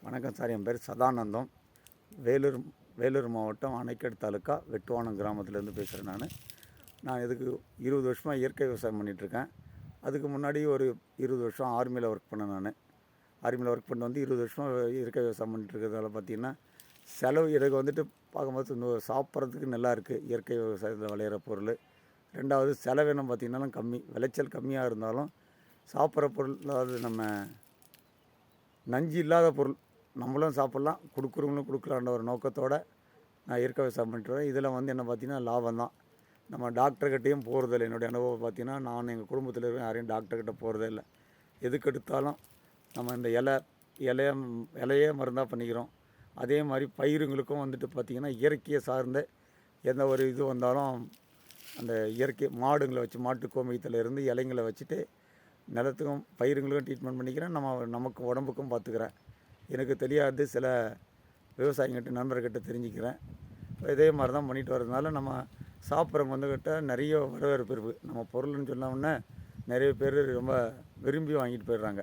வணக்கம் சார், என் பேர் சதானந்தம். வேலூர் வேலூர் மாவட்டம் அணைக்கட் தாலுக்கா வெட்டுவானம் கிராமத்துலேருந்து பேசுகிறேன். நான் இதுக்கு 20 வருஷமாக இயற்கை விவசாயம் பண்ணிகிட்ருக்கேன். அதுக்கு முன்னாடி ஒரு 20 வருஷம் ஆர்மியில் ஒர்க் பண்ணேன். ஆர்மியில் ஒர்க் பண்ணி வந்து 20 வருஷம் இயற்கை விவசாயம் பண்ணிட்டுருக்கிறதால பார்த்திங்கன்னா செலவு எனக்கு வந்துட்டு பார்க்கும்போது சாப்பிட்றதுக்கு நல்லா இருக்குது. இயற்கை விவசாயத்தில் விளையிற பொருள். ரெண்டாவது செலவினம் பார்த்திங்கனாலும் கம்மி, விளைச்சல் கம்மியாக இருந்தாலும் சாப்பிட்ற பொருள், அதாவது நம்ம நஞ்சு இல்லாத பொருள் நம்மளும் சாப்பிட்லாம், கொடுக்குறவங்களும் கொடுக்கலான்ற ஒரு நோக்கத்தோடு நான் இயற்கை விவசாயம் பண்ணிட்டு வரேன். இதில் வந்து என்ன பார்த்திங்கன்னா லாபம் தான். நம்ம டாக்டர்கிட்டையும் போகிறதில்ல. என்னுடைய அனுபவம் பார்த்திங்கன்னா, நான் எங்கள் குடும்பத்தில் இருக்க யாரையும் டாக்டர்கிட்ட போகிறதே இல்லை. எதுக்கு எடுத்தாலும் நம்ம இந்த இலையே மருந்தாக பண்ணிக்கிறோம். அதே மாதிரி பயிருங்களுக்கும் வந்துட்டு பார்த்திங்கன்னா இயற்கையை சார்ந்த எந்த ஒரு இது வந்தாலும் அந்த இயற்கை மாடுங்களை வச்சு மாட்டு கோமியத்தில் இருந்து இலைங்களை வச்சுட்டு நிலத்துக்கும் பயிருங்களுக்கும் ட்ரீட்மெண்ட் பண்ணிக்கிறேன். நமக்கு உடம்புக்கும் பார்த்துக்கிறேன். எனக்கு தெரியாது சில விவசாயிங்கிட்ட நண்பர்கிட்ட தெரிஞ்சுக்கிறேன். இதே மாதிரி தான் பண்ணிட்டு வரதுனால நம்ம சாப்பிட்றவங்க வந்துக்கிட்ட நிறைய வரவேற்பு இருக்குது. நம்ம பொருள்னு சொன்னோம்னா நிறைய பேர் ரொம்ப விரும்பி வாங்கிட்டு போயிடுறாங்க.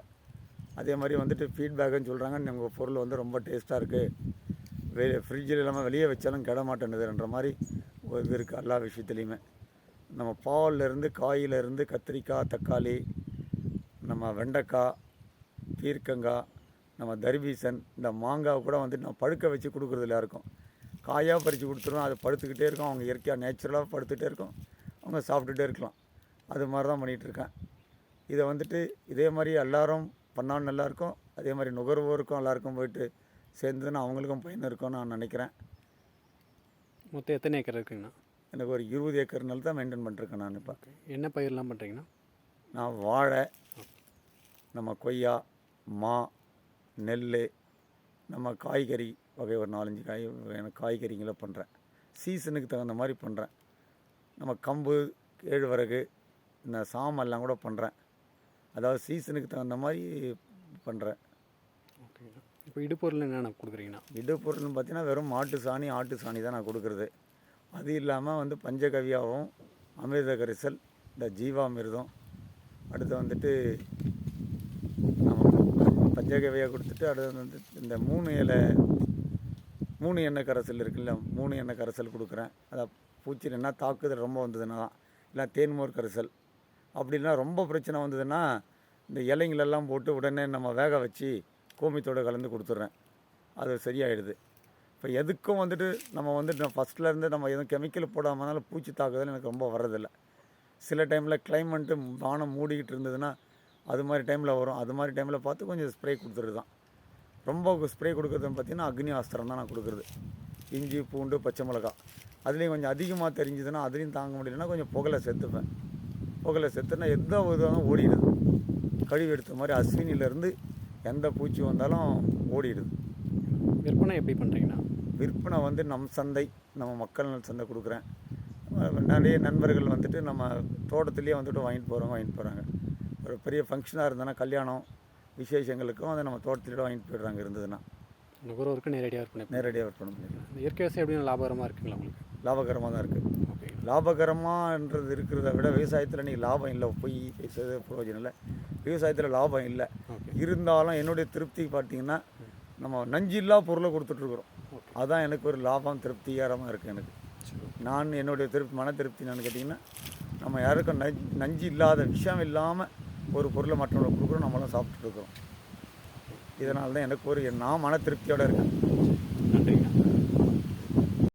அதே மாதிரி வந்துட்டு ஃபீட்பேக்குன்னு சொல்கிறாங்க, உங்கள் பொருள் வந்து ரொம்ப டேஸ்ட்டாக இருக்குது, ஃப்ரிட்ஜில் இல்லாமல் வெளியே வச்சாலும் கெட மாட்டேன்னுதுன்ற மாதிரி ஒரு இது இருக்குது. எல்லா விஷயத்துலையுமே நம்ம பால்லேருந்து காயிலேருந்து கத்திரிக்காய், தக்காளி, நம்ம வெண்டைக்காய், பீர்க்கங்காய், நம்ம தர்பீசன், இந்த மாங்காய் கூட வந்துட்டு நான் பழுக்க வச்சு கொடுக்குறதுல இருக்கும். காயாக பறித்து கொடுத்துருவோம், அது படுத்துக்கிட்டே இருக்கும். அவங்க இயற்கையாக நேச்சுரலாக படுத்துகிட்டே இருக்கும், அவங்க சாப்பிட்டுட்டே இருக்கலாம். அது மாதிரி தான் பண்ணிகிட்ருக்கேன். இதை வந்துட்டு இதே மாதிரி எல்லோரும் பண்ணால் நல்லாயிருக்கும். அதே மாதிரி நுகர்வோருக்கும் எல்லாருக்கும் போயிட்டு சேர்ந்துன்னா அவங்களுக்கும் பயன் இருக்கும்னு நான் நினைக்கிறேன். மொத்தம் எத்தனை ஏக்கர் இருக்குங்கண்ணா? எனக்கு ஒரு 20 ஏக்கர் நிலம் தான் மெயின்டைன் பண்ணிருக்கேன். நான் இப்போ என்ன பயிரெலாம் பண்ணுறீங்கண்ணா? நான் வாழை, நம்ம கொய்யா, மா, நெல், நம்ம காய்கறி வகை ஒரு 4-5 வகையான காய்கறிகளை பண்ணுறேன். சீசனுக்கு தகுந்த மாதிரி பண்ணுறேன். நம்ம கம்பு, கேழ்வரகு, இந்த சாமெல்லாம் கூட பண்ணுறேன். அதாவது சீசனுக்கு தகுந்த மாதிரி பண்ணுறேன். ஓகேண்ணா. இப்போ இடுப்பொருள் என்னென்ன கொடுக்குறீங்கண்ணா? இடுப்பொருள்னு பார்த்தீங்கன்னா வெறும் ஆட்டு சாணி தான் நான் கொடுக்குறது. அது இல்லாமல் வந்து பஞ்சகவ்யாவும், அமிர்த கரிசல், இந்த ஜீவாமிர்தம், அடுத்து வந்துட்டு நம்ம பஞ்சகவ்யா கொடுத்துட்டு அடுத்து வந்து இந்த 3 எண்ணெய் கரைசல் இருக்குல்ல, 3 எண்ணெய் கரைசல் கொடுக்குறேன். அதை பூச்சி என்ன தாக்குதல் ரொம்ப வந்ததுன்னா தான், இல்லை தேன்மோர் கரைசல். அப்படின்னா ரொம்ப பிரச்சனை வந்ததுன்னா இந்த இலைங்களெல்லாம் போட்டு உடனே நம்ம வேக வச்சு கோமியத்தோடு கலந்து கொடுத்துட்றேன். அது சரியாயிடுது. இப்போ எதுக்கும் வந்துட்டு நம்ம வந்துட்டு ஃபஸ்ட்லேருந்து நம்ம எதுவும் கெமிக்கல் போடாமனால பூச்சி தாக்குதல் எனக்கு ரொம்ப வர்றதில்லை. சில டைமில் கிளைமேட்டு வானம் மூடிக்கிட்டு இருந்ததுன்னா அது மாதிரி டைமில் வரும். அது மாதிரி டைமில் பார்த்து கொஞ்சம் ஸ்ப்ரே கொடுத்துறது தான். ரொம்ப ஸ்ப்ரே கொடுக்குறதுன்னு பார்த்திங்கன்னா அக்னி அஸ்திரம் தான் நான் கொடுக்குறது. இஞ்சி, பூண்டு, பச்சை மிளகா. அதுலேயும் கொஞ்சம் அதிகமாக தெரிஞ்சுதுன்னா அதுலேயும் தாங்க முடியலன்னா கொஞ்சம் புகலை சேர்த்துப்பேன். புகலை சேர்த்துனா எந்த விதம் ஓடிடுது. கழிவு எடுத்த மாதிரி அஸ்வினிலேருந்து எந்த பூச்சி வந்தாலும் ஓடிடுது. விற்பனை எப்படி பண்ணுறீங்கண்ணா? விற்பனை வந்து நம்ம மக்கள் சந்தை கொடுக்குறேன். நிறைய நண்பர்கள் வந்துட்டு நம்ம தோட்டத்துலேயே வந்துட்டு வாங்கிட்டு போகிறாங்க. ஒரு பெரிய ஃபங்க்ஷனாக இருந்ததுன்னா, கல்யாணம் விசேஷங்களுக்கும் அதை நம்ம தோட்டத்துலேயே வாங்கிட்டு போயிடுறாங்க. இருந்ததுன்னா நுகர்வோருக்கு நேரடியாக விற்பனை பண்ணிக்கலாம். இயற்கை விவசாயம் எப்படின்னா லாபகரமாக இருக்குங்களா உங்களுக்கு? லாபகரமாக தான் இருக்குது. ஓகே. லாபகரமாகன்றது இருக்கிறத விட விவசாயத்தில் நீ லாபம் இல்லை, போய் பேசுறது பிரயோஜனம் இல்லை. விவசாயத்தில் லாபம் இல்லை. இருந்தாலும் என்னுடைய திருப்தி பார்த்திங்கன்னா நம்ம நஞ்சில்லா பொருளை கொடுத்துட்ருக்குறோம். அதுதான் எனக்கு ஒரு லாபம், திருப்திகரமாக இருக்குது எனக்கு. நான் என்னுடைய மன திருப்தி என்னென்னு கேட்டிங்கன்னா, நம்ம யாருக்கும் நஞ்சு இல்லாத, விஷம் இல்லாமல் ஒரு பொருளை மற்றவங்களுக்கு கொடுக்குறோம், நம்மளும் சாப்பிட்டுருக்குறோம். இதனால தான் எனக்கு நான் மன திருப்தியோடு இருக்கேன்.